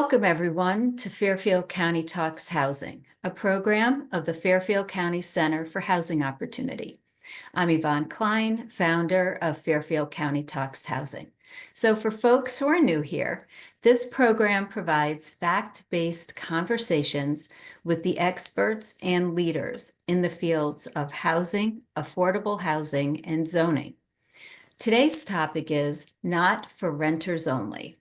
Welcome, everyone, to Fairfield County Talks Housing, a program of the Fairfield County Center for Housing Opportunity. I'm Evonne Klein, founder of Fairfield County Talks Housing. So for folks who are new here, this program provides fact-based conversations with the experts and leaders in the fields of housing, affordable housing, and zoning. Today's topic is not for renters only.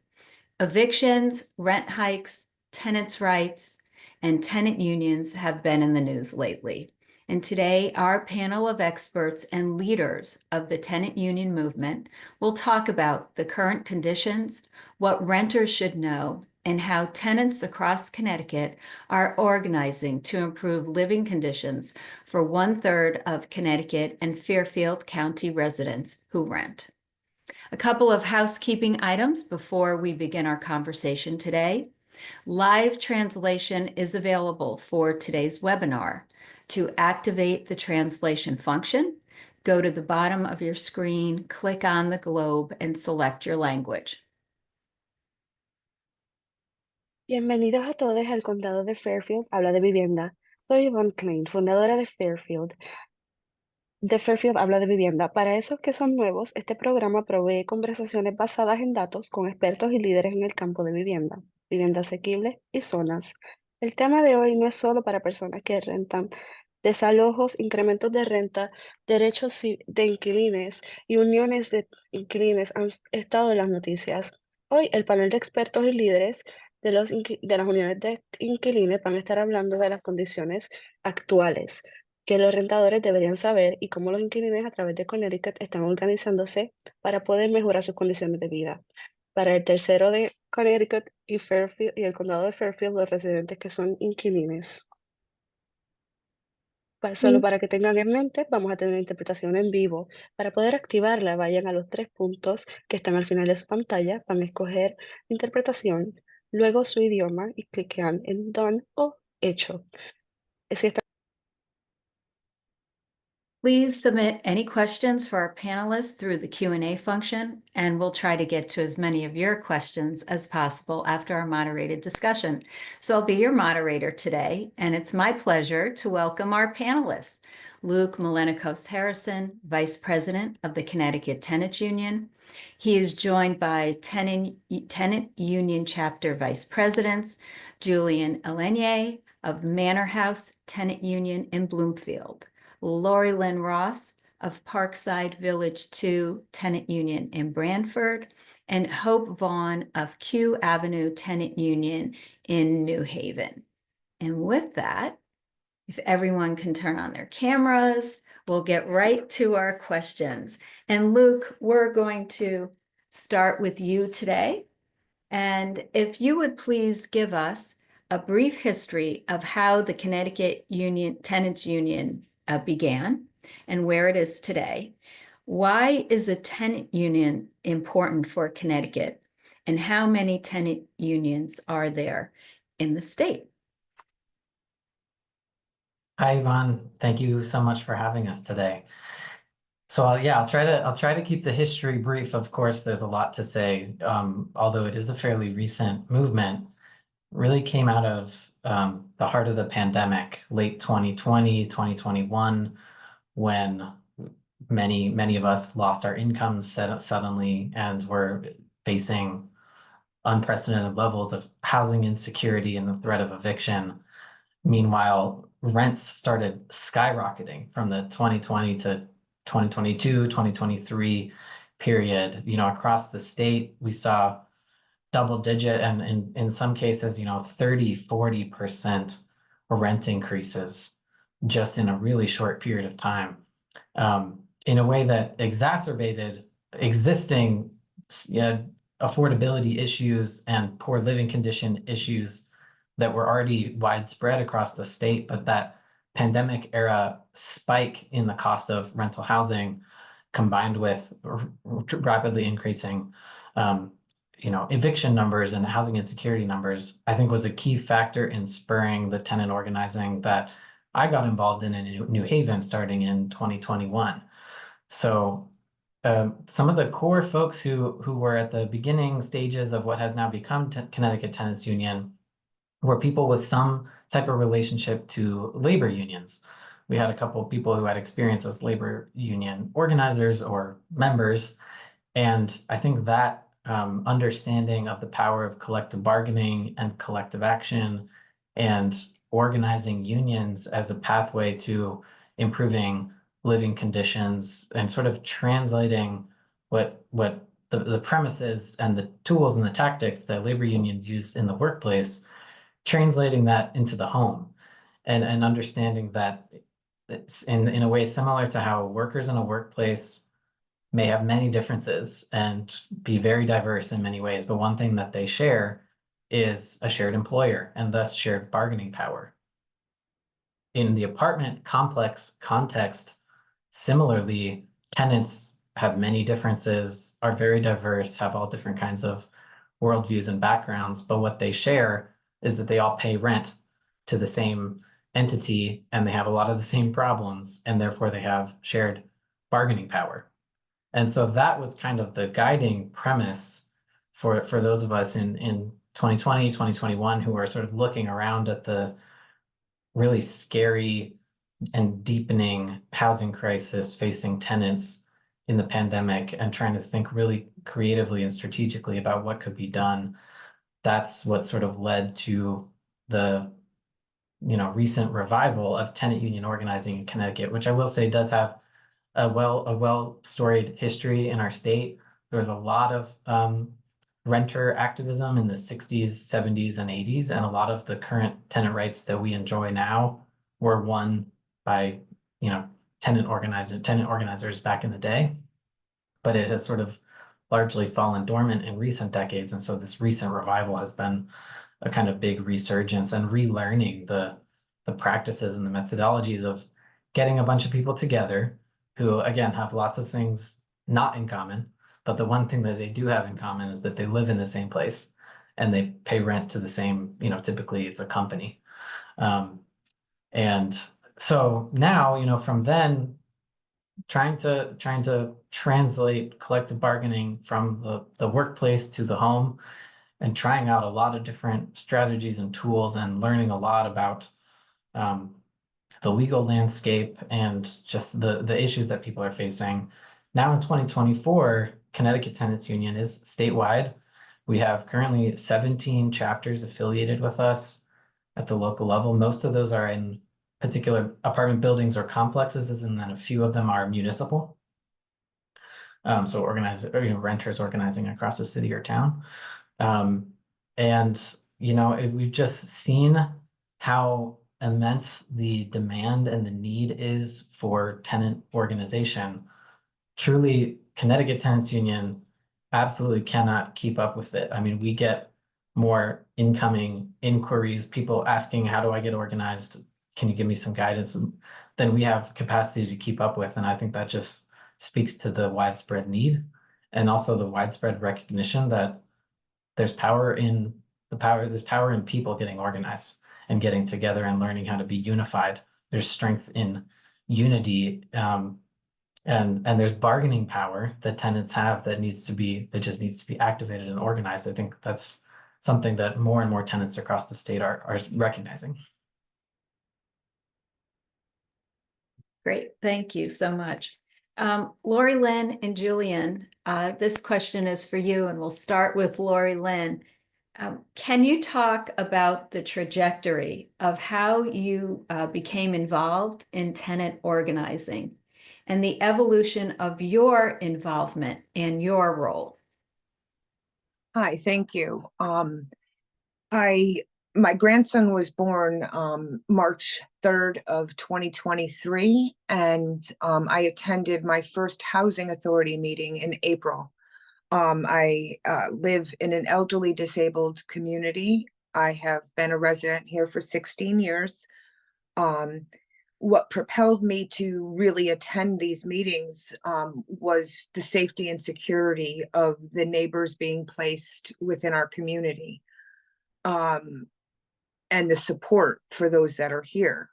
Evictions, rent hikes, tenants' rights, and tenant unions have been in the news lately. And today, our panel of experts and leaders of the tenant union movement will talk about the current conditions, what renters should know, and how tenants across Connecticut are organizing to improve living conditions for 1/3 of Connecticut and Fairfield County residents who rent. A couple of housekeeping items before we begin our conversation today. Live translation is available for today's webinar. To activate the translation function, go to the bottom of your screen, click on the globe, and select your language. Bienvenidos a todos al condado de Fairfield, habla de vivienda. Soy Evonne Klein, fundadora de Fairfield. De Fairfield habla de vivienda. Para esos que son nuevos, este programa provee conversaciones basadas en datos con expertos y líderes en el campo de vivienda, vivienda asequible y zonas. El tema de hoy no es solo para personas que rentan. Desalojos, incrementos de renta, derechos de inquilines y uniones de inquilines han estado en las noticias. Hoy el panel de expertos y líderes de las uniones de inquilines van a estar hablando de las condiciones actuales que los rentadores deberían saber y cómo los inquilines a través de Connecticut están organizándose para poder mejorar sus condiciones de vida. Para el tercero de Connecticut y Fairfield y el condado de Fairfield, los residentes que son inquilines. Solo para que tengan en mente, vamos a tener interpretación en vivo. Para poder activarla, vayan a los 3 puntos que están al final de su pantalla, van a escoger interpretación, luego su idioma y cliquean en Done o Hecho. Si están Please submit any questions for our panelists through the Q&A function, and we'll try to get to as many of your questions as possible after our moderated discussion. So I'll be your moderator today, and it's my pleasure to welcome our panelists. Luke Melonakos Harrison, Vice President of the Connecticut Tenants Union. He is joined by Tenant Union Chapter Vice Presidents, Julian Allenye of Manor House Tenant Union in Bloomfield. Lori-Lynn Ross of Parkside Village 2 Tenant Union in Branford, and Hope Vaughn of Q Avenue Tenant Union in New Haven. And with that, if everyone can turn on their cameras, we'll get right to our questions. And Luke, we're going to start with you today. And if you would please give us a brief history of how the Connecticut Tenants Union began and where it is today. Why is a tenant union important for Connecticut? And how many tenant unions are there in the state? Hi, Evonne. Thank you so much for having us today. So yeah, I'll try to keep the history brief. Of course, there's a lot to say, although it is a fairly recent movement. Really came out of the heart of the pandemic, late 2020, 2021, when many of us lost our incomes suddenly and were facing unprecedented levels of housing insecurity and the threat of eviction. Meanwhile, rents started skyrocketing from the 2020 to 2022, 2023 period. Across the state, we saw double digit and in some cases, 30-40% rent increases just in a really short period of time, in a way that exacerbated existing affordability issues and poor living condition issues that were already widespread across the state. But that pandemic era spike in the cost of rental housing combined with rapidly increasing eviction numbers and housing insecurity numbers, I think was a key factor in spurring the tenant organizing that I got involved in New Haven starting in 2021. So some of the core folks who were at the beginning stages of what has now become Connecticut Tenants Union were people with some type of relationship to labor unions. We had a couple of people who had experience as labor union organizers or members. And I think that understanding of the power of collective bargaining and collective action and organizing unions as a pathway to improving living conditions and sort of translating what the premises and the tools and the tactics that labor unions used in the workplace, translating that into the home and understanding that it's in a way similar to how workers in a workplace may have many differences and be very diverse in many ways, but one thing that they share is a shared employer and thus shared bargaining power. In the apartment complex context, similarly, tenants have many differences, are very diverse, have all different kinds of worldviews and backgrounds, but what they share is that they all pay rent to the same entity and they have a lot of the same problems, and therefore they have shared bargaining power. And so that was kind of the guiding premise for those of us in 2020, 2021, who are sort of looking around at the really scary and deepening housing crisis facing tenants in the pandemic and trying to think really creatively and strategically about what could be done. That's what sort of led to the recent revival of tenant union organizing in Connecticut, which I will say does have a well storied history in our state. There was a lot of renter activism in the 60s, 70s, and 80s, and a lot of the current tenant rights that we enjoy now were won by tenant organizers back in the day. But it has sort of largely fallen dormant in recent decades, and so this recent revival has been a kind of big resurgence and relearning the practices and the methodologies of getting a bunch of people together who, again, have lots of things not in common, but the one thing that they do have in common is that they live in the same place and they pay rent to the same, typically it's a company. And so now, from then, trying to translate collective bargaining from the workplace to the home and trying out a lot of different strategies and tools and learning a lot about the legal landscape and just the issues that people are facing. Now in 2024, Connecticut Tenants Union is statewide. We have currently 17 chapters affiliated with us at the local level. Most of those are in particular apartment buildings or complexes, and then a few of them are municipal. So renters organizing across the city or town. We've just seen how immense the demand and the need is for tenant organization. Truly, Connecticut Tenants Union absolutely cannot keep up with it. I mean, we get more incoming inquiries, people asking, how do I get organized? Can you give me some guidance? Than we have capacity to keep up with. And I think that just speaks to the widespread need and also the widespread recognition that there's power in people getting organized and getting together and learning how to be unified. There's strength in unity, and there's bargaining power that tenants have that just needs to be activated and organized. I think that's something that more and more tenants across the state are recognizing. Great, thank you so much. Lori-Lynn and Julian, this question is for you, and we'll start with Lori-Lynn. Can you talk about the trajectory of how you became involved in tenant organizing and the evolution of your involvement and your role? Hi, thank you. My grandson was born March 3rd of 2023, and I attended my first housing authority meeting in April. I live in an elderly disabled community. I have been a resident here for 16 years. What propelled me to really attend these meetings was the safety and security of the neighbors being placed within our community, and the support for those that are here.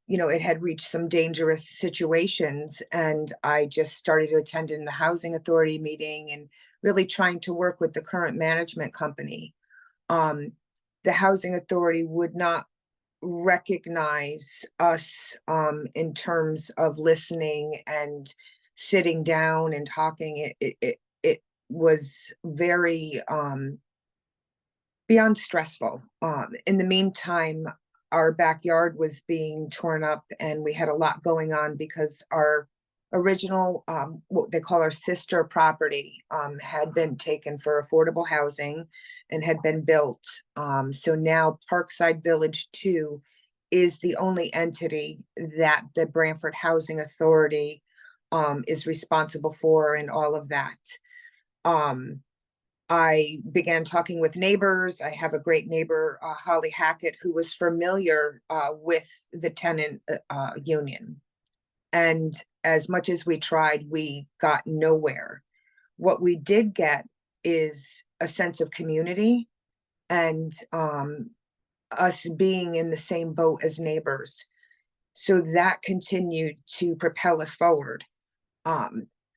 it had reached some dangerous situations, and I just started to attend in the housing authority meeting and really trying to work with the current management company. The housing authority would not recognize us in terms of listening and sitting down and talking. It was very beyond stressful. In the meantime, our backyard was being torn up, and we had a lot going on because our original, what they call our sister property, had been taken for affordable housing and had been built. So now Parkside Village 2 is the only entity that the Branford Housing Authority is responsible for, and all of that. I began talking with neighbors. I have a great neighbor, Holly Hackett, who was familiar with the tenant union. And as much as we tried, we got nowhere. What we did get is a sense of community and us being in the same boat as neighbors. So that continued to propel us forward.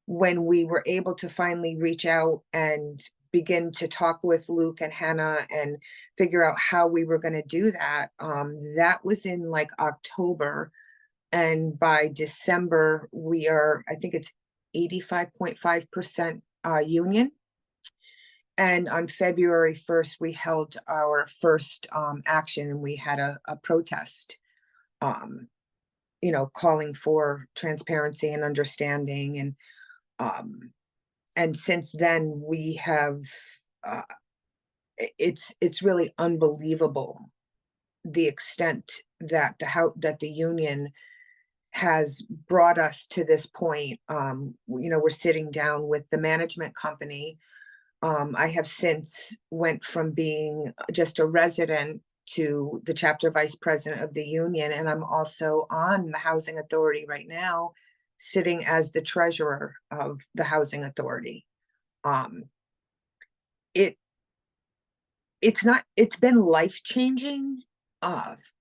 When we were able to finally reach out and begin to talk with Luke and Hannah and figure out how we were going to do that, that was in like October. And by December, we are, I think it's 85.5% union. And on February 1st, we held our first action, and we had a protest, calling for transparency and understanding. And since then we have, it's really unbelievable the extent that the union has brought us to this point. We're sitting down with the management company. I have since went from being just a resident to the chapter vice president of the union, and I'm also on the housing authority right now, sitting as the treasurer of the housing authority. It's been life-changing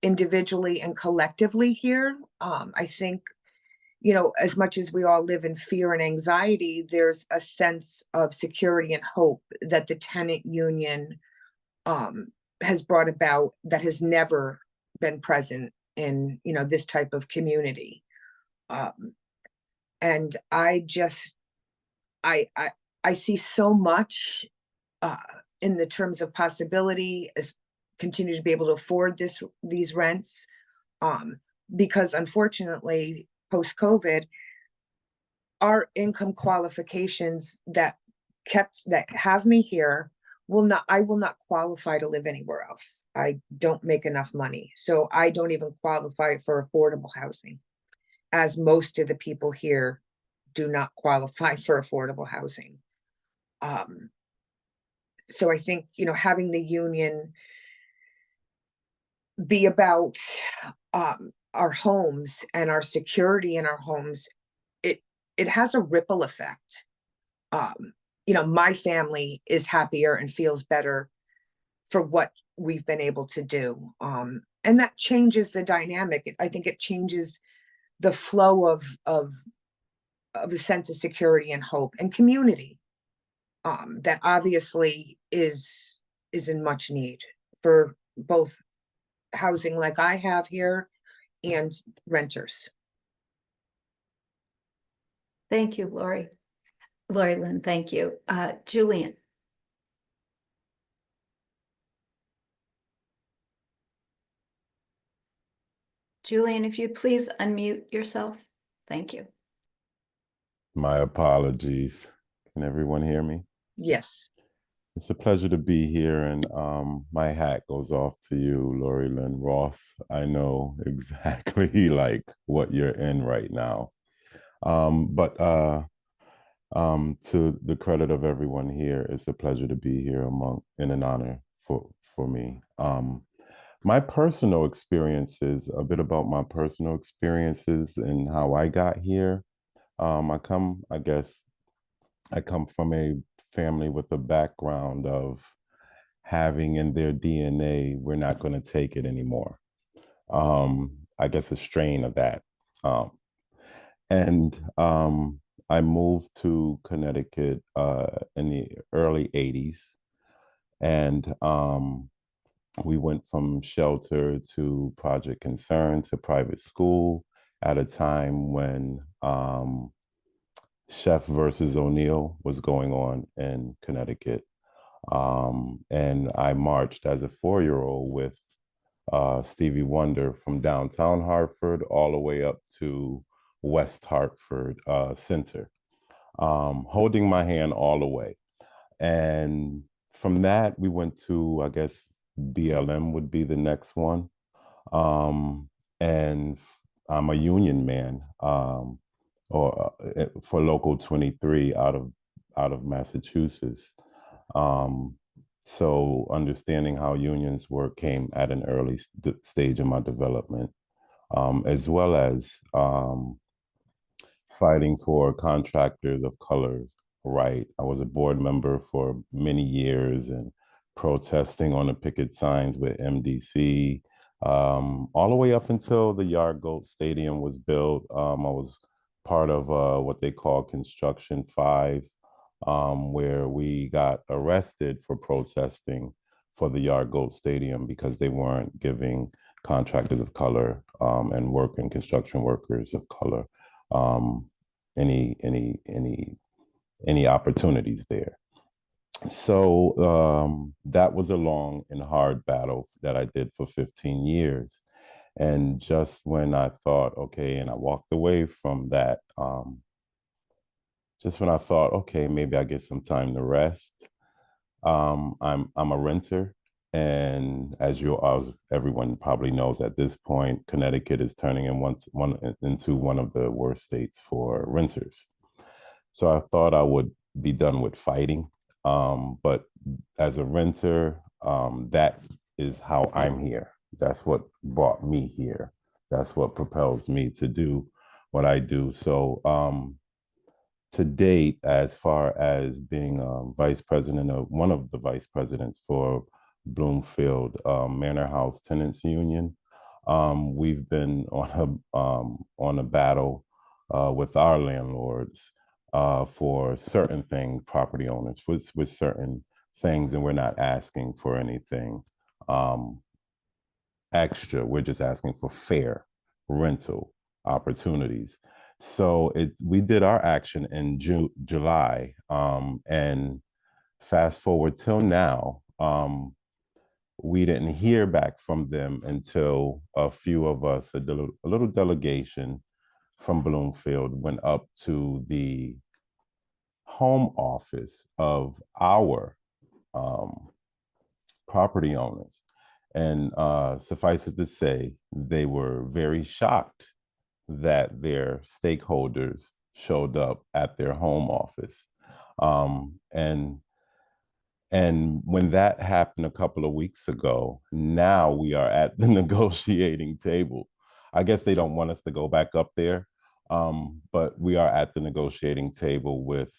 individually and collectively here. I think, as much as we all live in fear and anxiety, there's a sense of security and hope that the tenant union has brought about that has never been present in, this type of community. And I see so much in the terms of possibility as continue to be able to afford these rents, because unfortunately, post-COVID, our income qualifications that have me here I will not qualify to live anywhere else. I don't make enough money, so I don't even qualify for affordable housing, as most of the people here do not qualify for affordable housing. So I think, having the union be about our homes and our security in our homes, it has a ripple effect. My family is happier and feels better for what we've been able to do. And that changes the dynamic. I think it changes the flow of a sense of security and hope and community, that obviously is in much need for both housing like I have here and renters. Thank you, Lori-Lynn, thank you. Julian. Julian, if you please unmute yourself. Thank you. My apologies. Can everyone hear me? Yes. It's a pleasure to be here, and my hat goes off to you, Lori-Lynn Ross. I know exactly like what you're in right now. But to the credit of everyone here, it's a pleasure to be here and an honor for me. My personal experiences, a bit about my personal experiences and how I got here. I come from a family with a background of having in their DNA, we're not going to take it anymore. I guess, a strain of that. Um, and I moved to Connecticut in the early 80s. And we went from shelter to Project Concern to private school at a time when Chef versus O'Neill was going on in Connecticut. And I marched as a 4-year-old with Stevie Wonder from downtown Hartford all the way up to West Hartford Center, holding my hand all the way. And from that, we went to, I guess, BLM would be the next one. And I'm a union man, for Local 23 out of Massachusetts. So understanding how unions work came at an early stage of my development, as well as fighting for contractors of colors, right? I was a board member for many years and protesting on the picket signs with MDC, all the way up until the Yard Goat Stadium was built. I was part of what they call Construction 5, where we got arrested for protesting for the Yard Goat Stadium because they weren't giving contractors of color and working construction workers of color any opportunities there. So that was a long and hard battle that I did for 15 years. And just when I thought, okay, and I walked away from that, just when I thought, okay, maybe I get some time to rest. I'm a renter, and as everyone probably knows at this point, Connecticut is turning into one of the worst states for renters. So I thought I would be done with fighting, but as a renter, that is how I'm here. That's what brought me here. That's what propels me to do what I do. So to date, as far as being vice president of one of the vice presidents for Bloomfield Manor House Tenants Union, we've been on a battle with our landlords for certain things, property owners with certain things, and we're not asking for anything extra. We're just asking for fair rental opportunities. So we did our action in July, and fast forward till now, we didn't hear back from them until a few of us, a little delegation from Bloomfield, went up to the home office of our property owners. And suffice it to say, they were very shocked that their stakeholders showed up at their home office. And when that happened a couple of weeks ago, now we are at the negotiating table. I guess they don't want us to go back up there, but we are at the negotiating table with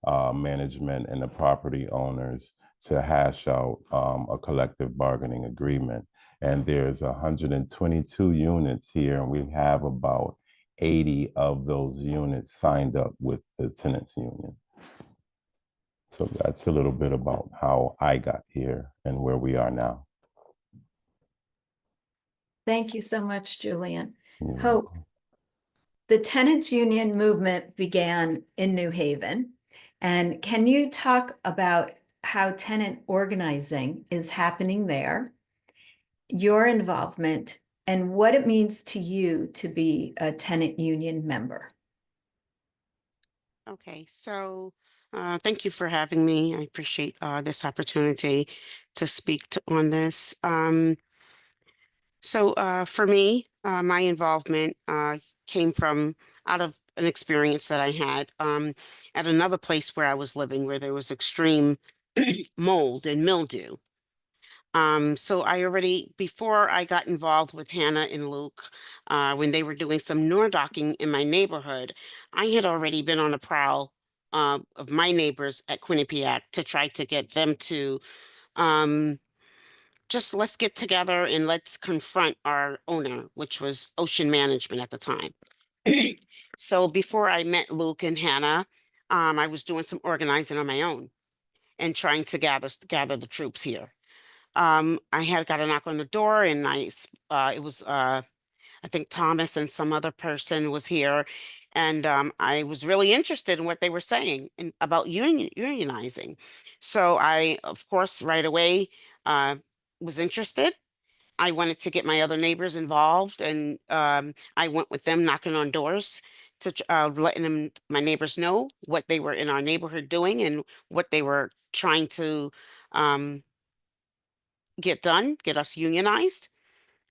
management and the property owners to hash out a collective bargaining agreement. And there's 122 units here, and we have about 80 of those units signed up with the tenants union. So that's a little bit about how I got here and where we are now. Thank you so much, Julian. You're Hope. welcome. The tenants union movement began in New Haven. And can you talk about how tenant organizing is happening there, your involvement, and what it means to you to be a tenant union member? Okay, so thank you for having me. I appreciate this opportunity to speak on this. So for me, my involvement came from out of an experience that I had at another place where I was living, where there was extreme mold and mildew. So I already, before I got involved with Hannah and Luke, when they were doing some Nordocking in my neighborhood, I had already been on a prowl of my neighbors at Quinnipiac to try to get them to um, just let's get together and let's confront our owner, which was Ocean Management at the time. So before I met Luke and Hannah, I was doing some organizing on my own and trying to gather the troops here. I had got a knock on the door, and it was I think Thomas and some other person was here, and I was really interested in what they were saying about unionizing. So I, of course, right away was interested. I wanted to get my other neighbors involved, and I went with them knocking on doors to letting my neighbors know what they were in our neighborhood doing and what they were trying to um, get done, get us unionized.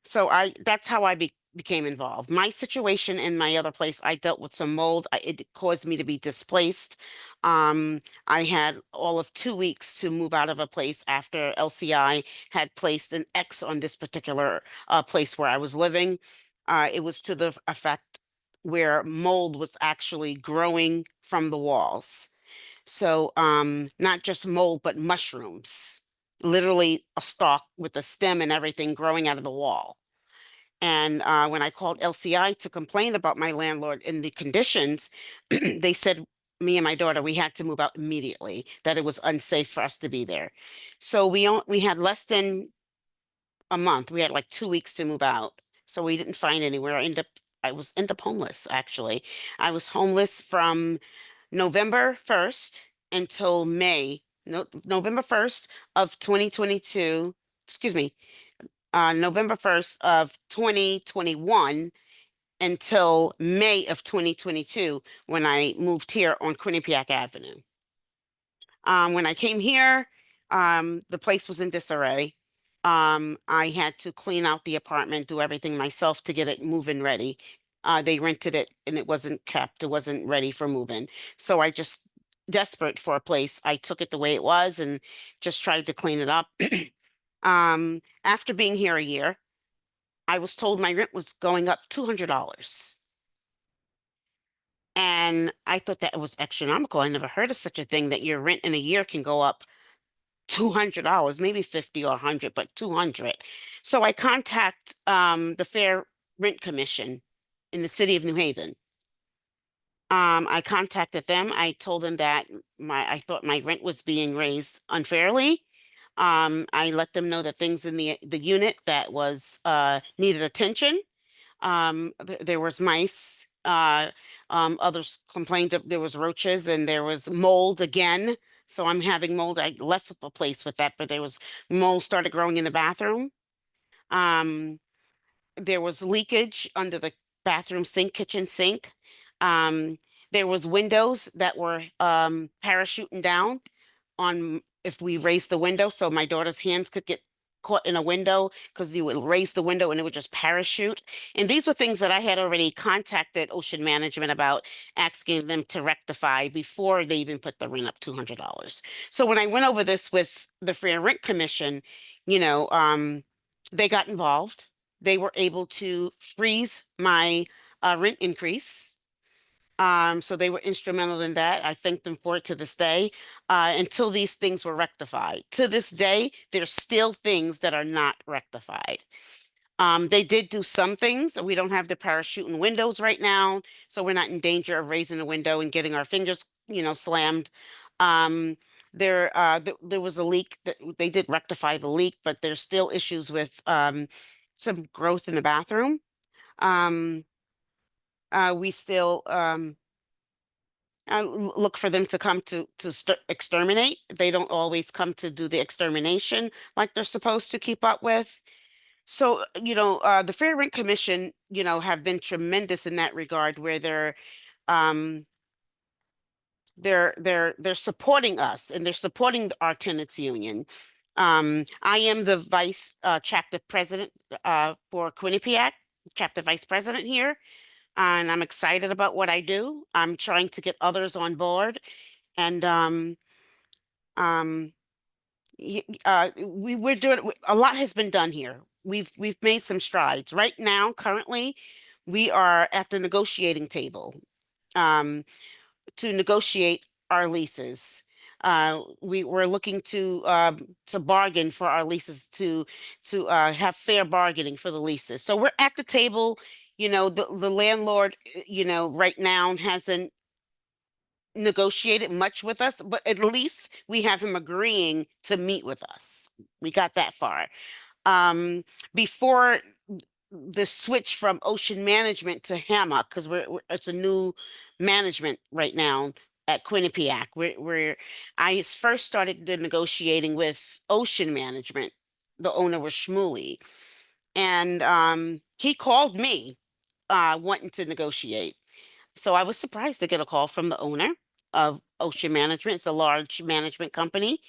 So that's how I became involved. My situation in my other place, I dealt with some mold. It caused me to be displaced. I had all of 2 weeks to move out of a place after LCI had placed an X on this particular place where I was living. It was to the effect where mold was actually growing from the walls. So not just mold, but mushrooms, literally a stalk with a stem and everything growing out of the wall. And when I called LCI to complain about my landlord and the conditions, they said me and my daughter, we had to move out immediately, that it was unsafe for us to be there. So we had less than a month. We had like 2 weeks to move out. So we didn't find anywhere. I was end up homeless, actually. I was homeless from November 1st until November 1st of 2022. Excuse me, November 1st of 2021 until May of 2022 when I moved here on Quinnipiac Avenue. When I came here, the place was in disarray. I had to clean out the apartment, do everything myself to get it move-in ready. They rented it and it wasn't kept. It wasn't ready for move-in. So I just, desperate for a place, I took it the way it was and just tried to clean it up. After being here a year, I was told my rent was going up $200. And I thought that was astronomical. I never heard of such a thing, that your rent in a year can go up $200, maybe 50 or 100, but 200. So I contact the Fair Rent Commission in the city of New Haven. I contacted them. I told them that I thought my rent was being raised unfairly. I let them know that things in the unit that was needed attention. There was mice. Others complained that there was roaches and there was mold again. So I'm having mold. I left the place with that, but there was mold started growing in the bathroom. Um, there was leakage under the bathroom sink, kitchen sink. Um, there was windows that were parachuting down on if we raised the window, so my daughter's hands could get caught in a window because you would raise the window and it would just parachute. And these were things that I had already contacted Ocean Management about, asking them to rectify before they even put the rent up $200. So when I went over this with the Fair Rent Commission, you know, they got involved. They were able to freeze my rent increase. So they were instrumental in that. I thank them for it to this day, until these things were rectified. To this day, there's still things that are not rectified. They did do some things. We don't have the parachuting windows right now, so we're not in danger of raising a window and getting our fingers, slammed. There was a leak that they did rectify the leak, but there's still issues with some growth in the bathroom. We still look for them to come to exterminate. They don't always come to do the extermination like they're supposed to keep up with. So, the Fair Rent Commission, have been tremendous in that regard, where um, they're supporting us and they're supporting our tenants union. I am the vice chapter president for Quinnipiac, chapter vice president here, and I'm excited about what I do. I'm trying to get others on board, and um, we're doing a lot has been done here. We've made some strides. Right now, currently, we are at the negotiating table um, to negotiate our leases. We were looking to bargain for our leases, to have fair bargaining for the leases. So we're at the table. You know, the landlord, you know, right now hasn't negotiated much with us, but at least we have him agreeing to meet with us. We got that far. Before the switch from Ocean Management to Hammock, because it's a new management right now at Quinnipiac, where I first started the negotiating with Ocean Management. The owner was Shmuley, and he called me wanting to negotiate. So I was surprised to get a call from the owner of Ocean Management. It's a large management company.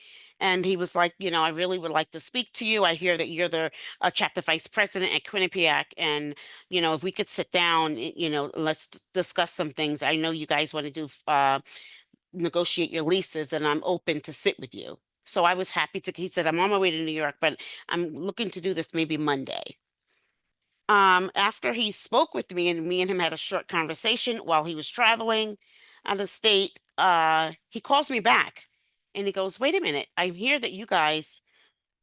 And he was like, you know, I really would like to speak to you. I hear that you're the chapter vice president at Quinnipiac. And, you know, if we could sit down, you know, let's discuss some things. I know you guys want to do negotiate your leases, and I'm open to sit with you. So I was happy to, he said, I'm on my way to New York, but I'm looking to do this maybe Monday. After he spoke with me and him had a short conversation while he was traveling out of state, he calls me back and he goes, wait a minute, I hear that you guys,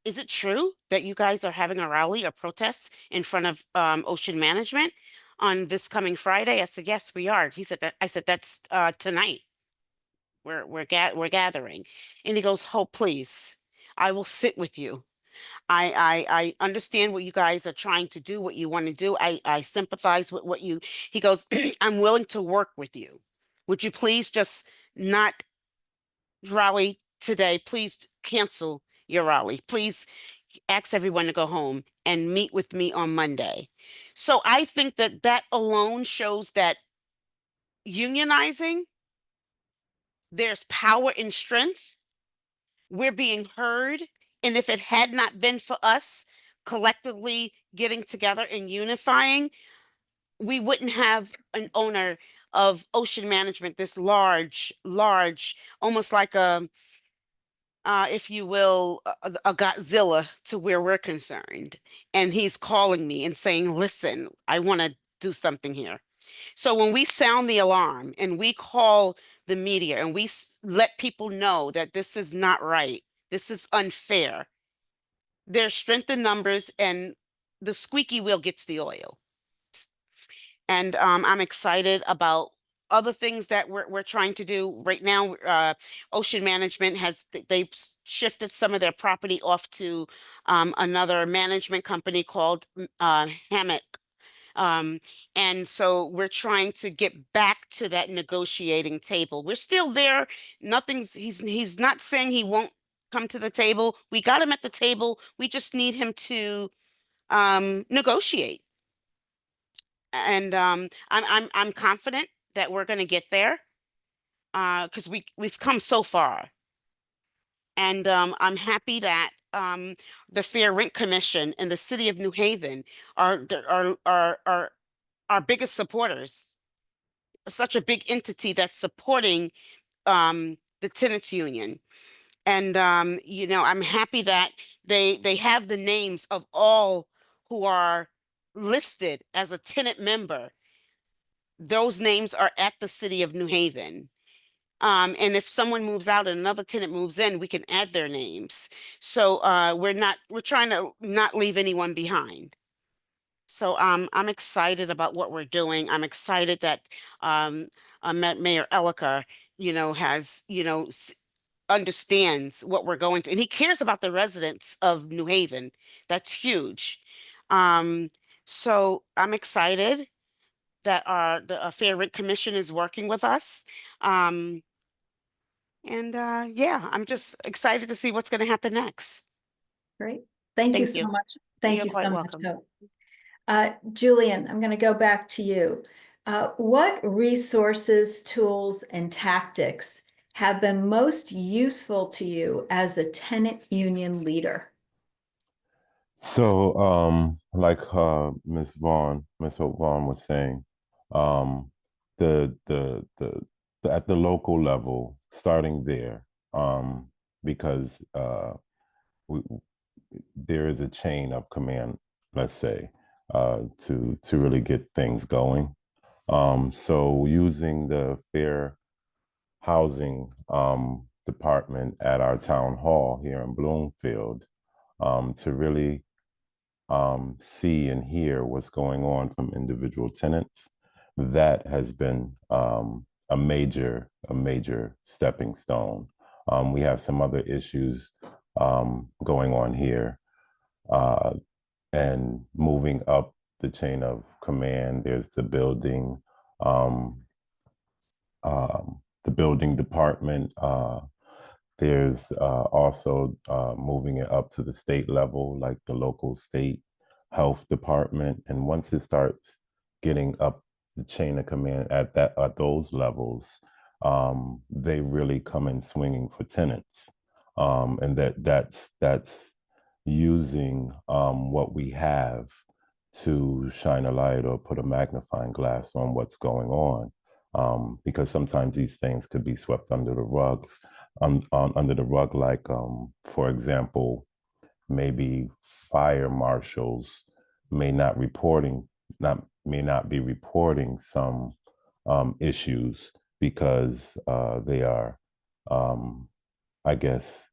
is it true that you guys are having a rally or protest in front of Ocean Management on this coming Friday? I said, yes, we are. He said that, I said, that's tonight. We're gathering. And he goes, oh, please, I will sit with you. I understand what you guys are trying to do, what you want to do. I sympathize with what you, he goes, I'm willing to work with you. Would you please just not rally today? Please cancel your rally. Please ask everyone to go home and meet with me on Monday. So I think that that alone shows that unionizing, there's power and strength. We're being heard. And if it had not been for us collectively getting together and unifying, we wouldn't have an owner of Ocean Management, this large, almost like a, if you will, a Godzilla to where we're concerned. And he's calling me and saying, listen, I want to do something here. So when we sound the alarm and we call the media and we let people know that this is not right, this is unfair, there's strength in numbers and the squeaky wheel gets the oil. And I'm excited about other things that we're trying to do right now. Ocean Management they've shifted some of their property off to another management company called Hammock. And so we're trying to get back to that negotiating table. We're still there. He's not saying he won't come to the table. We got him at the table. We just need him to negotiate. And I'm confident that we're going to get there because we've come so far. And I'm happy that the Fair Rent Commission and the City of New Haven are our biggest supporters. Such a big entity that's supporting the tenants union. And you know, I'm happy that they have the names of all who are listed as a tenant member. Those names are at the City of New Haven. And if someone moves out and another tenant moves in, we can add their names. So we're trying to not leave anyone behind. So I'm excited about what we're doing. I'm excited that Mayor Elica, you know, has, you know, understands what we're going to, and he cares about the residents of New Haven. That's huge. So I'm excited that the Fair Rent Commission is working with us. And yeah, I'm just excited to see what's going to happen next. Great. Thank you Thank so you. much. Thank You're you quite so much, welcome. Hope. Julian, I'm going to go back to you. What resources, tools, and tactics have been most useful to you as a tenant union leader? So, like Miss Hope Vaughn was saying, the at the local level, starting there, because we, there is a chain of command, let's say, to really get things going. So using the fair housing department at our town hall here in Bloomfield to really see and hear what's going on from individual tenants. That has been a major stepping stone. We have some other issues going on here, and moving up the chain of command. There's the building department. There's also moving it up to the state level, like the local state health department. And once it starts getting up the chain of command at those levels, they really come in swinging for tenants. And that's using what we have to shine a light or put a magnifying glass on what's going on. Because sometimes these things could be swept under the rugs, like, for example, maybe fire marshals may not be reporting some issues because they are, I guess,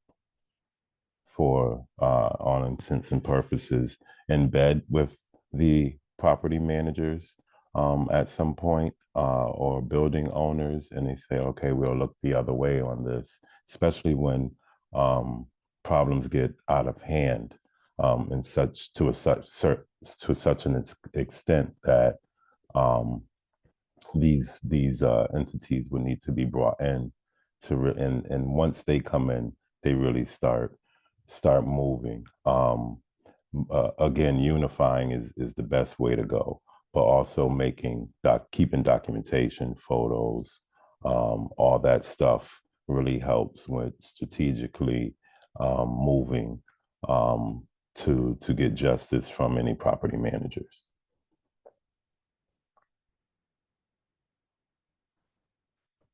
for all intents and purposes, in bed with the property managers at some point, or building owners, and they say, okay, we'll look the other way on this, especially when problems get out of hand, and to such an extent that these entities would need to be brought in and once they come in, they really start moving. Again, unifying is the best way to go, but also keeping documentation, photos, all that stuff really helps with strategically moving to get justice from any property managers.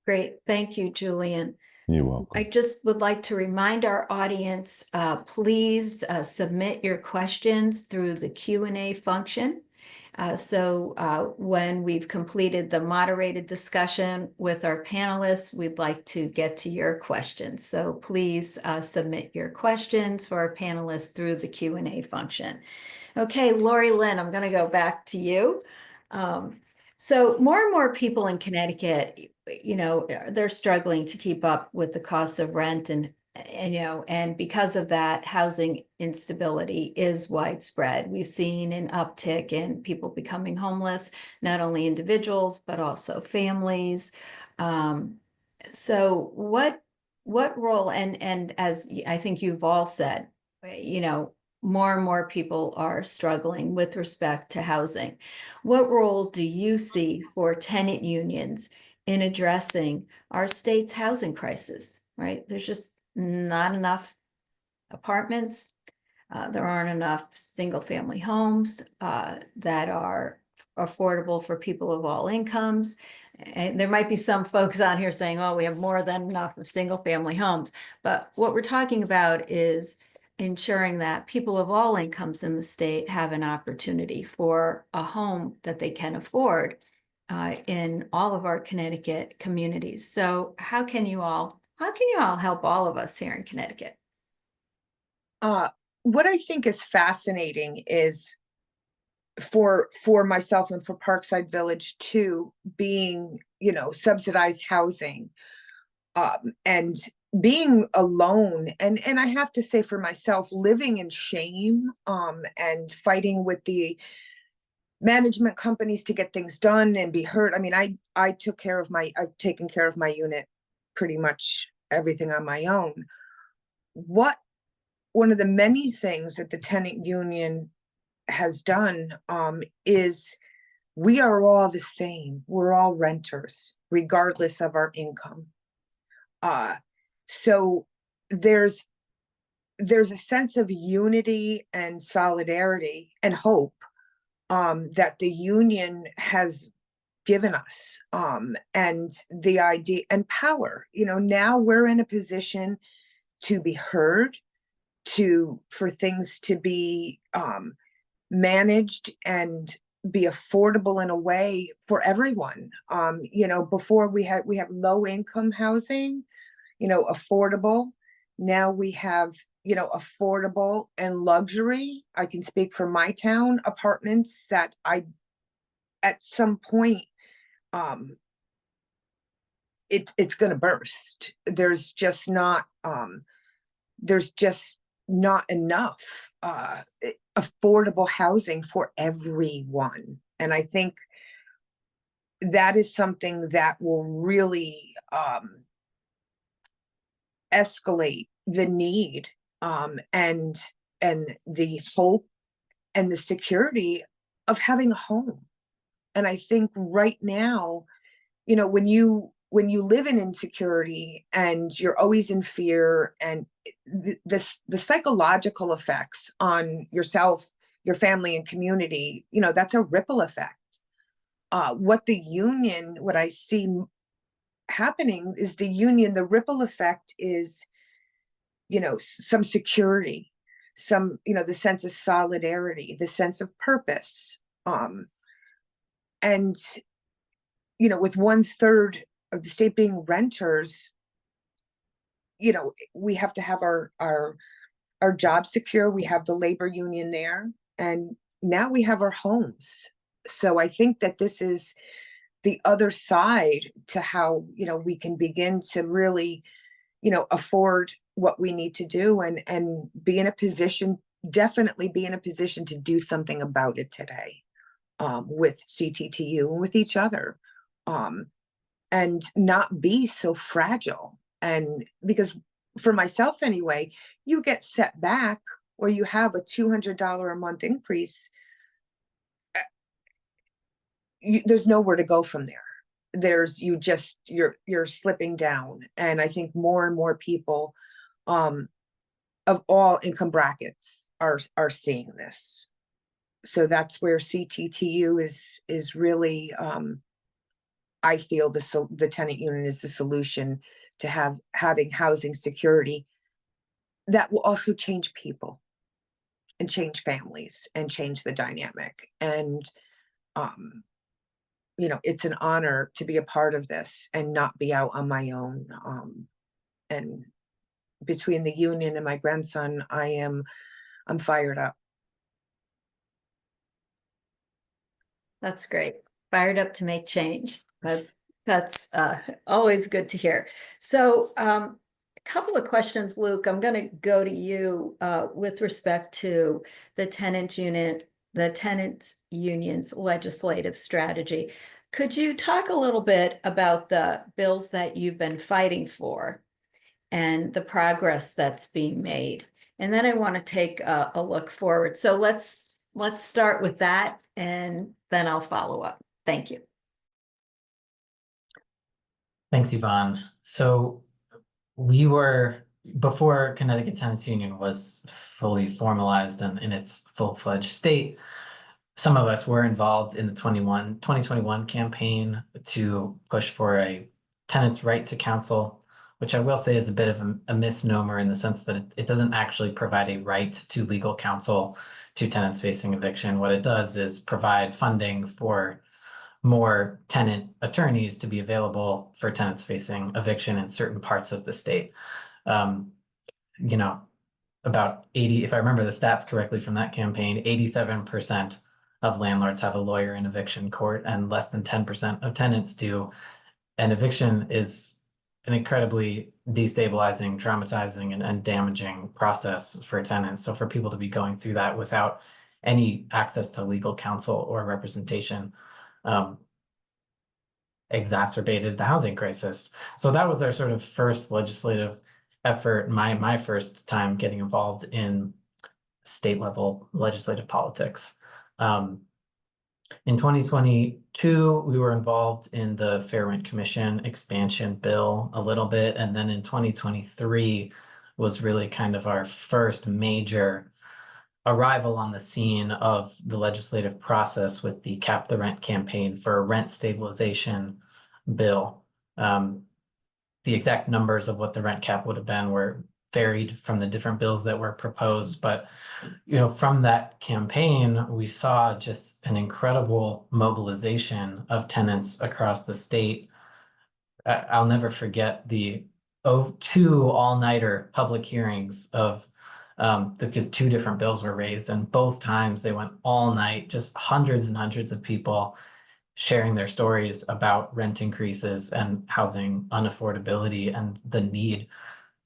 Great. Thank you, Julian. You're welcome. I just would like to remind our audience, please submit your questions through the Q&A function. So when we've completed the moderated discussion with our panelists, we'd like to get to your questions. So please submit your questions for our panelists through the Q&A function. Okay, Lori-Lynn, I'm going to go back to you. So more and more people in Connecticut, they're struggling to keep up with the costs of rent and because of that, housing instability is widespread. We've seen an uptick in people becoming homeless, not only individuals, but also families. So what role, and as I think you've all said, more and more people are struggling with respect to housing. What role do you see for tenant unions in addressing our state's housing crisis, right? There's just not enough apartments. There aren't enough single-family homes that are affordable for people of all incomes. And there might be some folks on here saying, oh, we have more than enough of single-family homes. But what we're talking about is ensuring that people of all incomes in the state have an opportunity for a home that they can afford in all of our Connecticut communities. So how can you all help all of us here in Connecticut? What I think is fascinating is for myself and for Parkside Village too, being, subsidized housing, and being alone. And I have to say for myself, living in shame, and fighting with the management companies to get things done and be heard. I mean, I've taken care of my unit, pretty much everything on my own. One of the many things that the tenant union has done is we are all the same. We're all renters, regardless of our income. So there's a sense of unity and solidarity and hope that the union has given us, and the idea and power. Now we're in a position to be heard, for things to be managed and be affordable in a way for everyone. Before we have low income housing, affordable. Now we have, affordable and luxury. I can speak for my town, apartments that at some point, it's going to burst. There's just not enough affordable housing for everyone. And I think that is something that will really escalate the need and the hope and the security of having a home. And I think right now, when you live in insecurity and you're always in fear, and the psychological effects on yourself, your family, and community, that's a ripple effect. What I see happening is the ripple effect is, some security, the sense of solidarity, the sense of purpose. And, with 1/3 of the state being renters, we have to have our job secure. We have the labor union there, and now we have our homes. So I think that this is the other side to how, we can begin to really, afford what we need to do and be in a position, definitely be in a position to do something about it today, with CTTU and with each other, and not be so fragile. And because for myself anyway, you get set back or you have a $200 a month increase, there's nowhere to go from there. You're slipping down. And I think more and more people of all income brackets are seeing this. So that's where CTTU is really, I feel the tenant union is the solution to having housing security that will also change people and change families and change the dynamic. And it's an honor to be a part of this and not be out on my own. And between the union and my grandson, I'm fired up. That's great. Fired up to make change. That's always good to hear. So a couple of questions, Luke. I'm going to go to you with respect to the tenants union's legislative strategy. Could you talk a little bit about the bills that you've been fighting for and the progress that's being made? And then I want to take a look forward. So let's start with that, and then I'll follow up. Thank you. Thanks, Evonne. So before Connecticut Tenants Union was fully formalized and in its full-fledged state, some of us were involved in the 2021 campaign to push for a tenant's right to counsel, which I will say is a bit of a misnomer in the sense that it doesn't actually provide a right to legal counsel to tenants facing eviction. What it does is provide funding for more tenant attorneys to be available for tenants facing eviction in certain parts of the state. About 80, if I remember the stats correctly from that campaign, 87% of landlords have a lawyer in eviction court and less than 10% of tenants do. And eviction is an incredibly destabilizing, traumatizing, and damaging process for tenants. So for people to be going through that without any access to legal counsel or representation exacerbated the housing crisis. So that was our sort of first legislative effort, my first time getting involved in state level legislative politics. In 2022, we were involved in the Fair Rent Commission expansion bill a little bit. And then in 2023 was really kind of our first major arrival on the scene of the legislative process with the Cap the Rent campaign for a rent stabilization bill. The exact numbers of what the rent cap would have been were varied from the different bills that were proposed, but from that campaign, we saw just an incredible mobilization of tenants across the state. I'll never forget the two all-nighter public hearings of because two different bills were raised, and both times they went all night, just hundreds and hundreds of people sharing their stories about rent increases and housing unaffordability and the need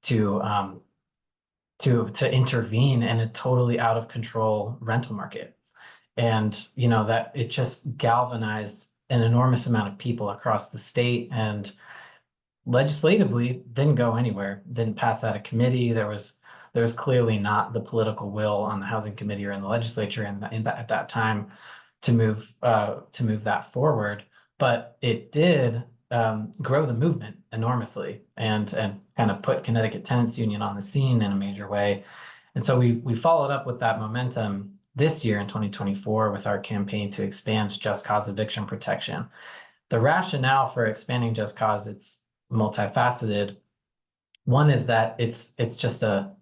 to intervene in a totally out of control rental market. And you know that it just galvanized an enormous amount of people across the state, and legislatively didn't go anywhere, didn't pass out of committee. There was clearly not the political will on the housing committee or in the legislature at that time to move that forward. But it did grow the movement enormously and kind of put Connecticut Tenants Union on the scene in a major way. And so we followed up with that momentum this year in 2024 with our campaign to expand just cause eviction protection. The rationale for expanding just cause, it's multifaceted. One is that it's just a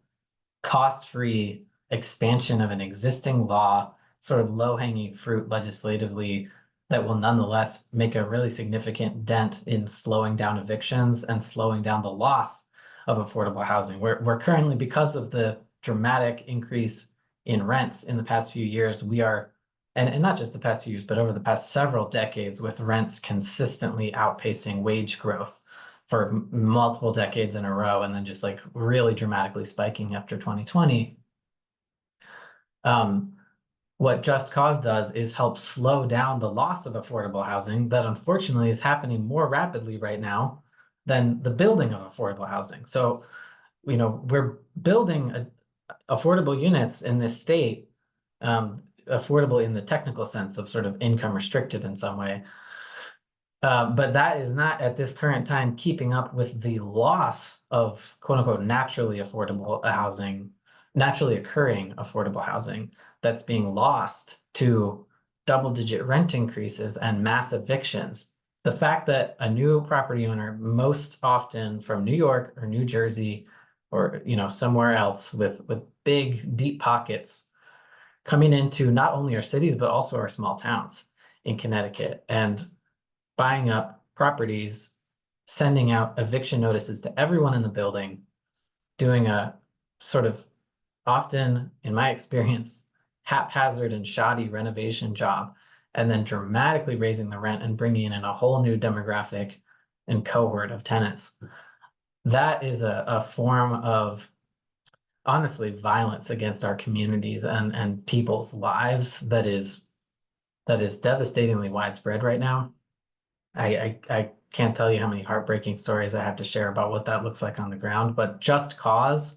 cost-free expansion of an existing law, sort of low-hanging fruit legislatively, that will nonetheless make a really significant dent in slowing down evictions and slowing down the loss of affordable housing. We're currently, because of the dramatic increase in rents in the past few years, we are, and not just the past few years, but over the past several decades, with rents consistently outpacing wage growth for multiple decades in a row, and then just like really dramatically spiking after 2020. What Just Cause does is help slow down the loss of affordable housing that unfortunately is happening more rapidly right now than the building of affordable housing. So, you know, we're building affordable units in this state, affordable in the technical sense of sort of income restricted in some way. But that is not at this current time keeping up with the loss of quote unquote naturally affordable housing, naturally occurring affordable housing that's being lost to double-digit rent increases and mass evictions. The fact that a new property owner, most often from New York or New Jersey or somewhere else with big deep pockets, coming into not only our cities but also our small towns in Connecticut and buying up properties, sending out eviction notices to everyone in the building, doing a sort of, often in my experience, haphazard and shoddy renovation job, and then dramatically raising the rent and bringing in a whole new demographic and cohort of tenants. That is a form of, honestly, violence against our communities and people's lives that is devastatingly widespread right now. I can't tell you how many heartbreaking stories I have to share about what that looks like on the ground, but Just Cause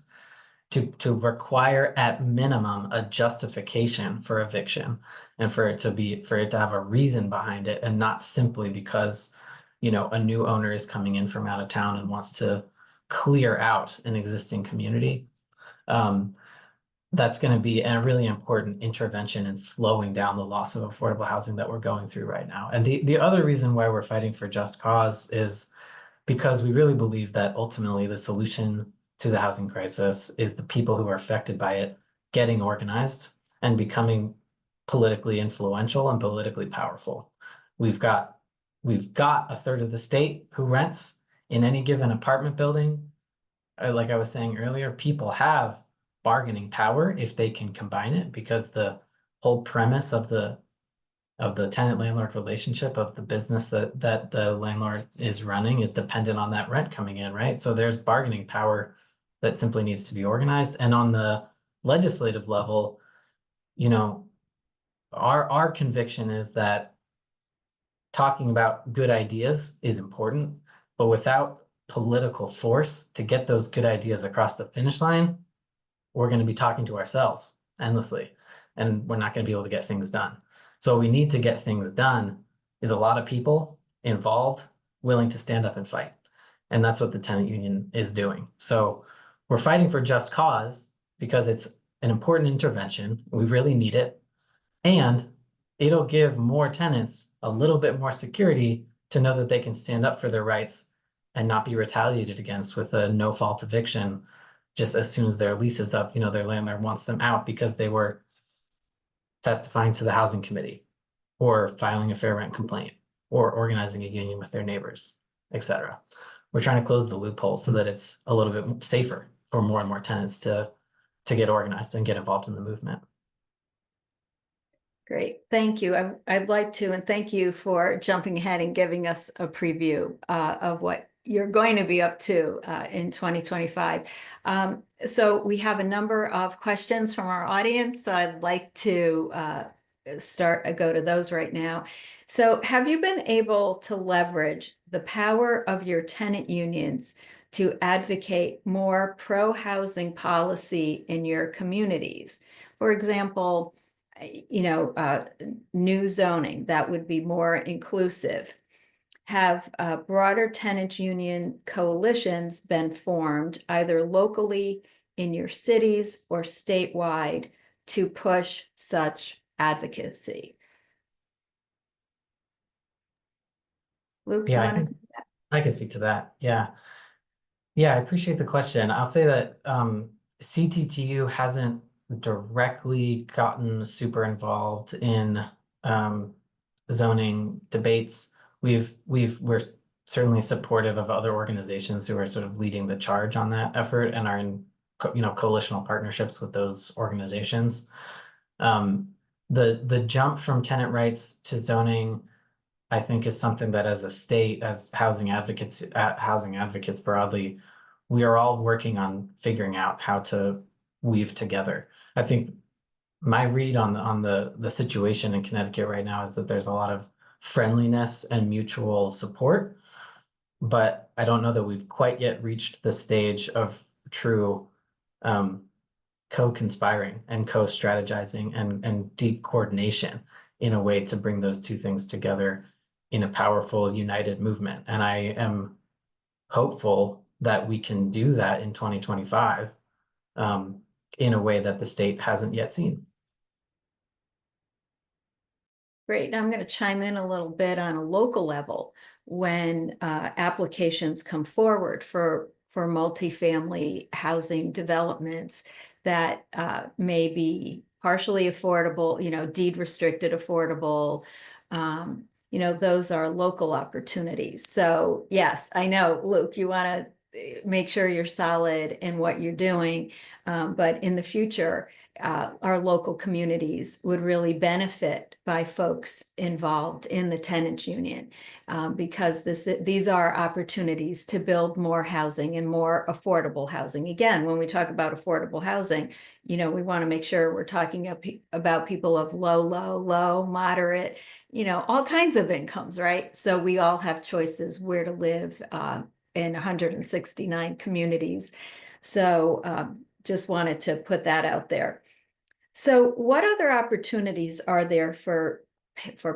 to require at minimum a justification for eviction and for it to have a reason behind it, and not simply because a new owner is coming in from out of town and wants to clear out an existing community. That's going to be a really important intervention in slowing down the loss of affordable housing that we're going through right now. And the other reason why we're fighting for Just Cause is because we really believe that ultimately the solution to the housing crisis is the people who are affected by it getting organized and becoming politically influential and politically powerful. We've got a third of the state who rents in any given apartment building. Like I was saying earlier, people have bargaining power if they can combine it, because the whole premise of the tenant-landlord relationship, of the business that the landlord is running, is dependent on that rent coming in, right? So there's bargaining power that simply needs to be organized. And on the legislative level, our conviction is that talking about good ideas is important, but without political force to get those good ideas across the finish line, we're going to be talking to ourselves endlessly, and we're not going to be able to get things done. So what we need to get things done is a lot of people involved, willing to stand up and fight. And that's what the tenant union is doing. So we're fighting for Just Cause because it's an important intervention. We really need it. And it'll give more tenants a little bit more security to know that they can stand up for their rights and not be retaliated against with a no-fault eviction just as soon as their lease is up. Their landlord wants them out because they were testifying to the housing committee, or filing a fair rent complaint, or organizing a union with their neighbors, etc. we're trying to close the loophole so that it's a little bit safer for more and more tenants to get organized and get involved in the movement. Great, thank you. I'd like to, and thank you for jumping ahead and giving us a preview of what you're going to be up to in 2025. So we have a number of questions from our audience. So I'd like to go to those right now. So have you been able to leverage the power of your tenant unions to advocate more pro-housing policy in your communities? For example, new zoning that would be more inclusive. Have broader tenant union coalitions been formed either locally in your cities or statewide to push such advocacy? Luke, you Yeah, want to? I can speak to that. Yeah, I appreciate the question. I'll say that CTTU hasn't directly gotten super involved in zoning debates. We're certainly supportive of other organizations who are sort of leading the charge on that effort and are in coalitional partnerships with those organizations. The jump from tenant rights to zoning, I think, is something that as a state, as housing advocates broadly, we are all working on figuring out how to weave together. I think my read on the situation in Connecticut right now is that there's a lot of friendliness and mutual support, but I don't know that we've quite yet reached the stage of true co-conspiring and co-strategizing and deep coordination in a way to bring those two things together in a powerful, united movement. And I am hopeful that we can do that in 2025 in a way that the state hasn't yet seen. Great. Now I'm going to chime in a little bit on a local level. When applications come forward for multifamily housing developments that may be partially affordable, deed restricted affordable, those are local opportunities. So yes, I know, Luke, you want to make sure you're solid in what you're doing, but in the future, our local communities would really benefit by folks involved in the tenant union because these are opportunities to build more housing and more affordable housing. Again, when we talk about affordable housing, we want to make sure we're talking about people of low, moderate, all kinds of incomes, right? So we all have choices where to live in 169 communities. So just wanted to put that out there. So what other opportunities are there for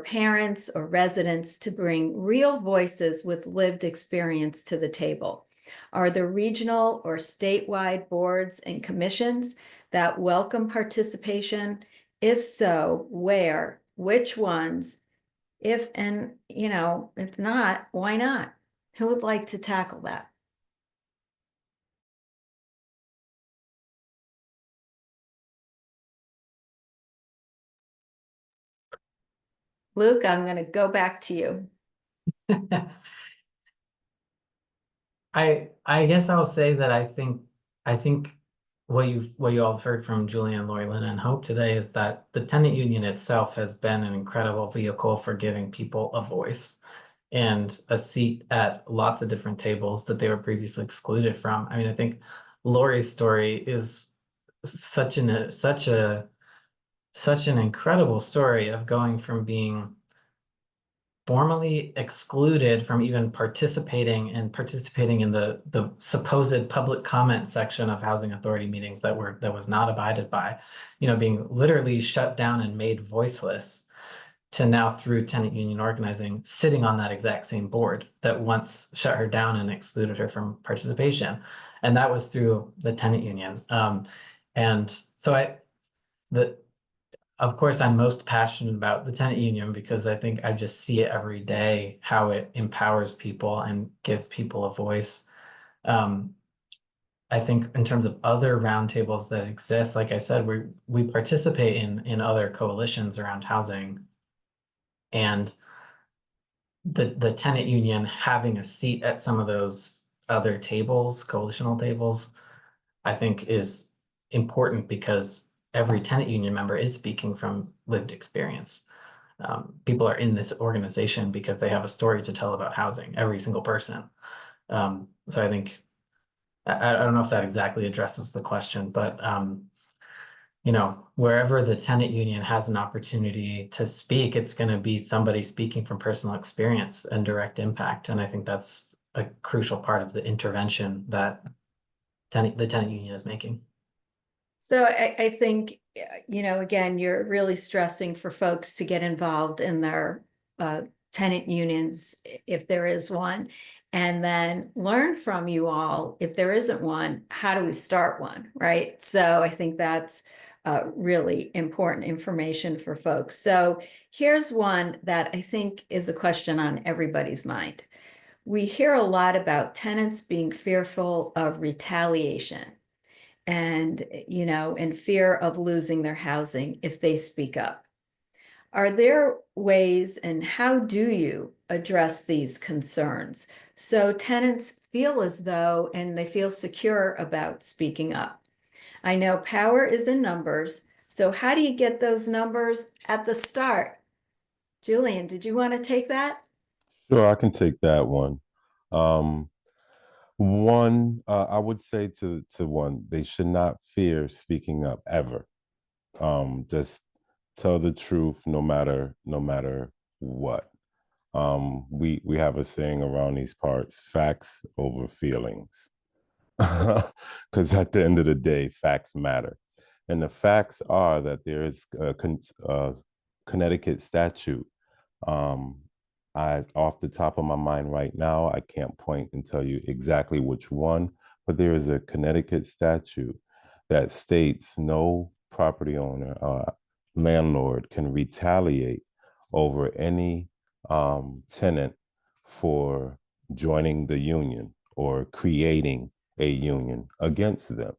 parents or residents to bring real voices with lived experience to the table? Are there regional or statewide boards and commissions that welcome participation? If so, where? Which ones? If not, why not? Who would like to tackle that? Luke, I'm going to go back to you. I guess I'll say that I think what you all have heard from Julian, Lori-Lynn, and Hope today is that the tenant union itself has been an incredible vehicle for giving people a voice and a seat at lots of different tables that they were previously excluded from. I mean, I think Lori's story is such an incredible story of going from being formally excluded from even participating in the supposed public comment section of housing authority meetings that was not abided by, being literally shut down and made voiceless, to now through tenant union organizing, sitting on that exact same board that once shut her down and excluded her from participation. And that was through the tenant union. And so of course, I'm most passionate about the tenant union because I think I just see it every day, how it empowers people and gives people a voice. I think in terms of other roundtables that exist, like I said, we participate in other coalitions around housing, and the tenant union having a seat at some of those other tables, coalitional tables, I think is important because every tenant union member is speaking from lived experience. People are in this organization because they have a story to tell about housing, every single person. So I think, I don't know if that exactly addresses the question, but you know, wherever the tenant union has an opportunity to speak, it's going to be somebody speaking from personal experience and direct impact. And I think that's a crucial part of the intervention that the tenant union is making. So I think, you know, again, you're really stressing for folks to get involved in their tenant unions, if there is one, and then learn from you all. If there isn't one, how do we start one, right? So I think that's really important information for folks. So here's one that I think is a question on everybody's mind. We hear a lot about tenants being fearful of retaliation and, you know, in fear of losing their housing if they speak up. Are there ways, and how do you address these concerns so tenants feel as though, and they feel secure about speaking up? I know power is in numbers, so how do you get those numbers at the start? Julian, did you want to take that? Sure, I can take that one. One, I would say to one, they should not fear speaking up ever. Just tell the truth no matter what. We have a saying around these parts: facts over feelings. Because at the end of the day, facts matter. And the facts are that there is a Connecticut statute. Off the top of my mind right now, I can't point and tell you exactly which one, but there is a Connecticut statute that states no property owner, landlord can retaliate over any tenant for joining the union or creating a union against them.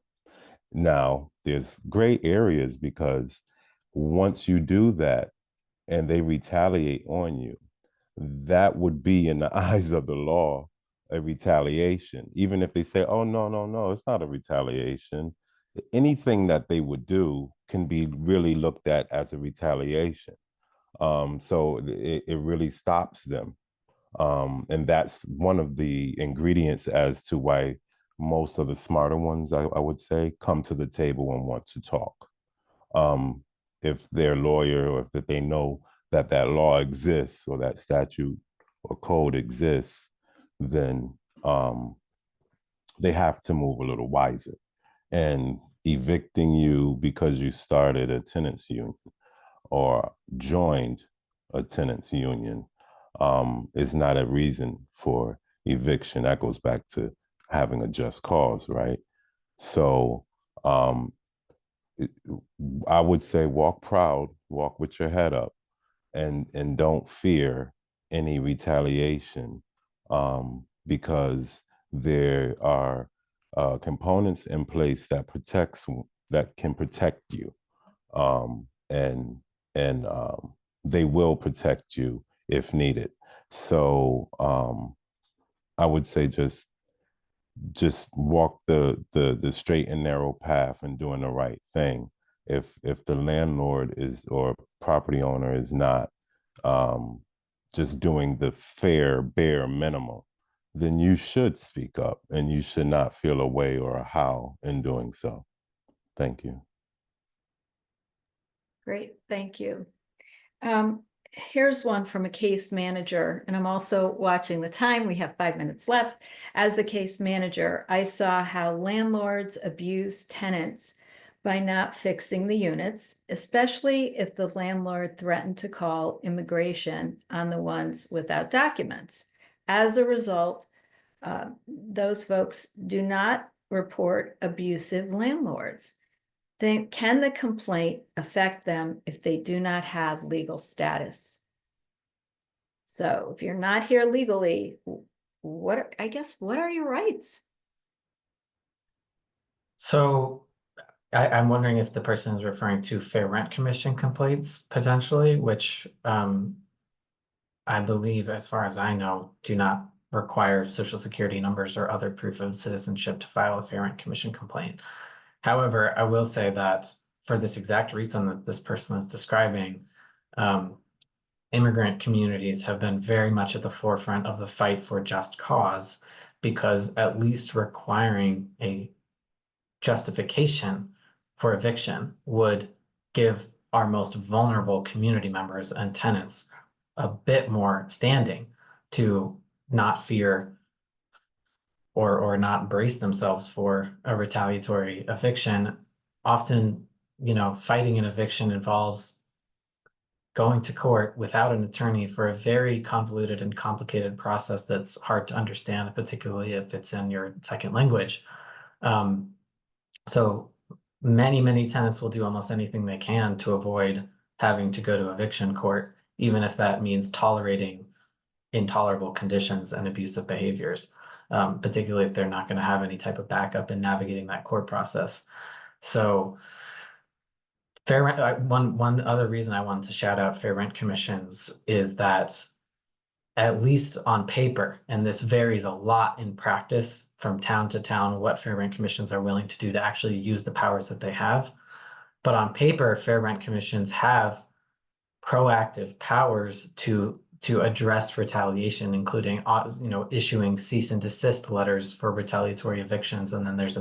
Now, there's gray areas because once you do that and they retaliate on you, that would be in the eyes of the law a retaliation. Even if they say, oh, no, it's not a retaliation. Anything that they would do can be really looked at as a retaliation. So it really stops them. And that's one of the ingredients as to why most of the smarter ones, I would say, come to the table and want to talk. If their lawyer or if they know that that law exists or that statute or code exists, then they have to move a little wiser. And evicting you because you started a tenants union or joined a tenants union is not a reason for eviction. That goes back to having a just cause, right? So I would say walk proud, walk with your head up, and don't fear any retaliation, because there are components in place that can protect you, and they will protect you if needed. So I would say just walk the straight and narrow path and doing the right thing. If the landlord is or property owner is not just doing the fair bare minimum, then you should speak up and you should not feel a way or a how in doing so. Thank you. Great, thank you. Here's one from a case manager, and I'm also watching the time. We have 5 minutes left. As a case manager, I saw how landlords abuse tenants by not fixing the units, especially if the landlord threatened to call immigration on the ones without documents. As a result, those folks do not report abusive landlords. Then can the complaint affect them if they do not have legal status? So if you're not here legally, what are your rights? So I'm wondering if the person is referring to Fair Rent Commission complaints potentially, which I believe, as far as I know, do not require social security numbers or other proof of citizenship to file a Fair Rent Commission complaint. However, I will say that for this exact reason that this person is describing, immigrant communities have been very much at the forefront of the fight for just cause, because at least requiring a justification for eviction would give our most vulnerable community members and tenants a bit more standing to not fear or not brace themselves for a retaliatory eviction. Often, fighting an eviction involves going to court without an attorney for a very convoluted and complicated process that's hard to understand, particularly if it's in your second language. So many tenants will do almost anything they can to avoid having to go to eviction court, even if that means tolerating intolerable conditions and abusive behaviors, particularly if they're not going to have any type of backup in navigating that court process. So fair rent, one other reason I wanted to shout out fair rent commissions is that, at least on paper, and this varies a lot in practice from town to town, what fair rent commissions are willing to do to actually use the powers that they have. But on paper, fair rent commissions have proactive powers to address retaliation, including issuing cease and desist letters for retaliatory evictions, and then there's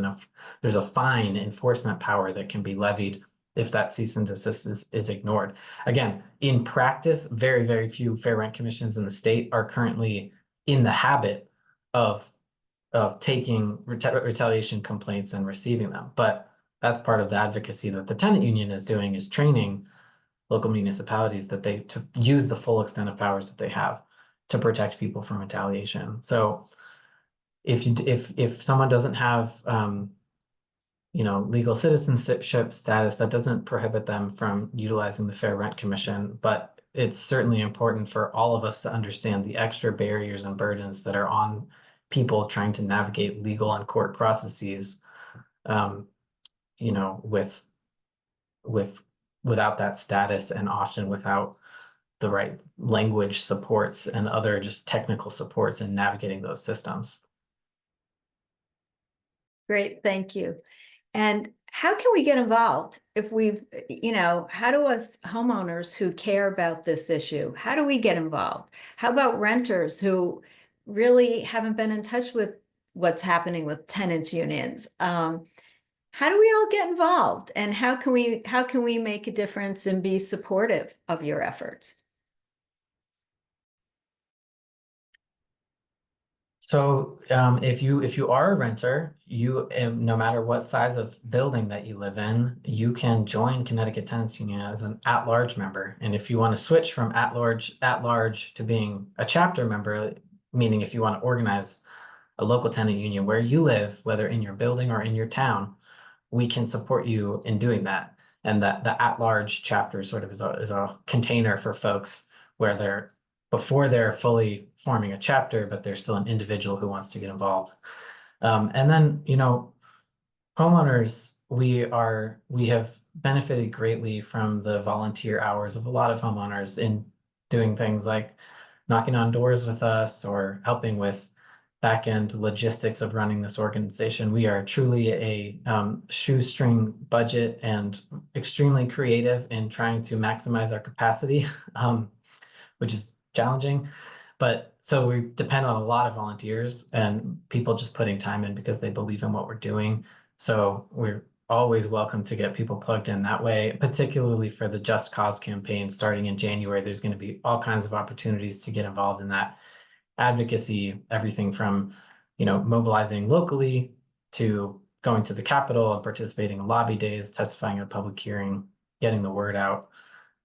a fine enforcement power that can be levied if that cease and desist is ignored. Again, in practice, very few fair rent commissions in the state are currently in the habit of taking retaliation complaints and receiving them. But that's part of the advocacy that the tenant union is doing, is training local municipalities that to use the full extent of powers that they have to protect people from retaliation. So if someone doesn't have legal citizenship status, that doesn't prohibit them from utilizing the Fair Rent Commission, but it's certainly important for all of us to understand the extra barriers and burdens that are on people trying to navigate legal and court processes, without that status, and often without the right language supports and other just technical supports in navigating those systems. Great, thank you. And how can we get involved if how do us homeowners who care about this issue, how do we get involved? How about renters who really haven't been in touch with what's happening with tenants unions? How do we all get involved, and how can we make a difference and be supportive of your efforts? So if you are a renter, no matter what size of building that you live in, you can join Connecticut Tenants Union as an at-large member. And if you want to switch from at-large to being a chapter member, meaning if you want to organize a local tenant union where you live, whether in your building or in your town, we can support you in doing that. And that the at-large chapter sort of is a container for folks where before they're fully forming a chapter, but they're still an individual who wants to get involved. And then, homeowners, we have benefited greatly from the volunteer hours of a lot of homeowners in doing things like knocking on doors with us or helping with back-end logistics of running this organization. We are truly a shoestring budget and extremely creative in trying to maximize our capacity, which is challenging. But so we depend on a lot of volunteers and people just putting time in because they believe in what we're doing. So we're always welcome to get people plugged in that way, particularly for the Just Cause campaign starting in January. There's going to be all kinds of opportunities to get involved in that advocacy, everything from mobilizing locally to going to the Capitol and participating in lobby days, testifying at a public hearing, getting the word out,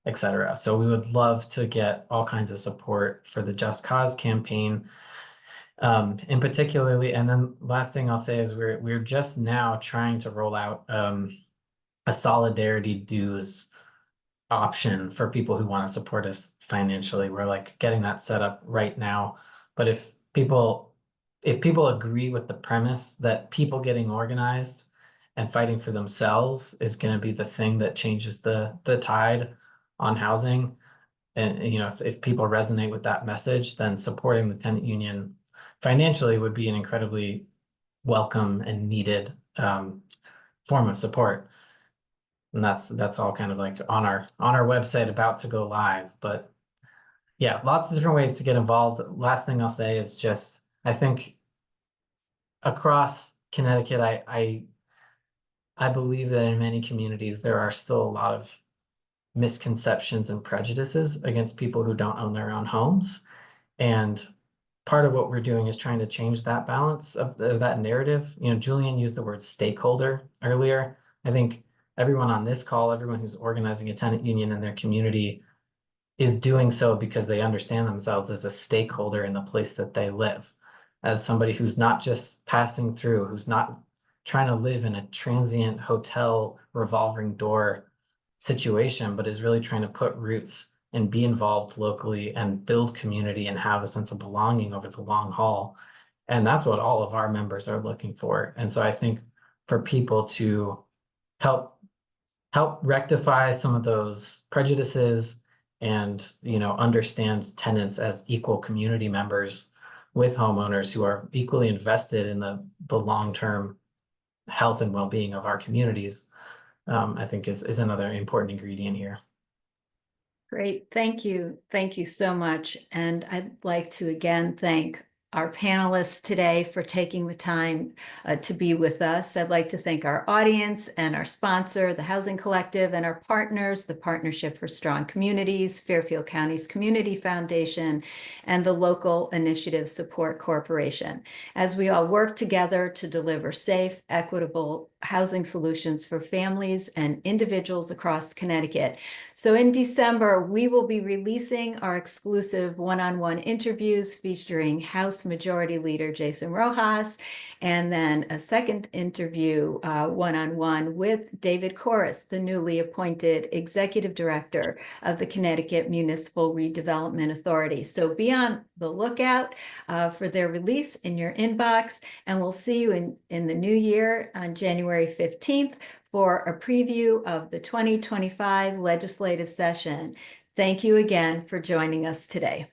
etc. So we would love to get all kinds of support for the Just Cause campaign, in particularly. And then last thing I'll say is we're just now trying to roll out a solidarity dues option for people who want to support us financially. We're getting that set up right now. But if people agree with the premise that people getting organized and fighting for themselves is going to be the thing that changes the tide on housing, and if people resonate with that message, then supporting the tenant union financially would be an incredibly welcome and needed form of support. And that's all kind of like on our website about to go live. But yeah, lots of different ways to get involved. Last thing I'll say is just, I think across Connecticut, I believe that in many communities, there are still a lot of misconceptions and prejudices against people who don't own their own homes. And part of what we're doing is trying to change that balance of that narrative. You know, Julian used the word stakeholder earlier. I think everyone on this call, everyone who's organizing a tenant union in their community is doing so because they understand themselves as a stakeholder in the place that they live, as somebody who's not just passing through, who's not trying to live in a transient hotel revolving door situation, but is really trying to put roots and be involved locally and build community and have a sense of belonging over the long haul. And that's what all of our members are looking for. And so I think for people to help rectify some of those prejudices and, you know, understand tenants as equal community members with homeowners who are equally invested in the long-term health and well-being of our communities, I think is another important ingredient here. Great, thank you. Thank you so much. And I'd like to again thank our panelists today for taking the time to be with us. I'd like to thank our audience and our sponsor, the Housing Collective, and our partners, the Partnership for Strong Communities, Fairfield County's Community Foundation, and the Local Initiative Support Corporation, as we all work together to deliver safe, equitable housing solutions for families and individuals across Connecticut. So in December, we will be releasing our exclusive one-on-one interviews featuring House Majority Leader Jason Rojas, and then a second interview one-on-one with David Corris, the newly appointed Executive Director of the Connecticut Municipal Redevelopment Authority. So be on the lookout for their release in your inbox, and we'll see you in the new year on January 15th for a preview of the 2025 legislative session. Thank you again for joining us today.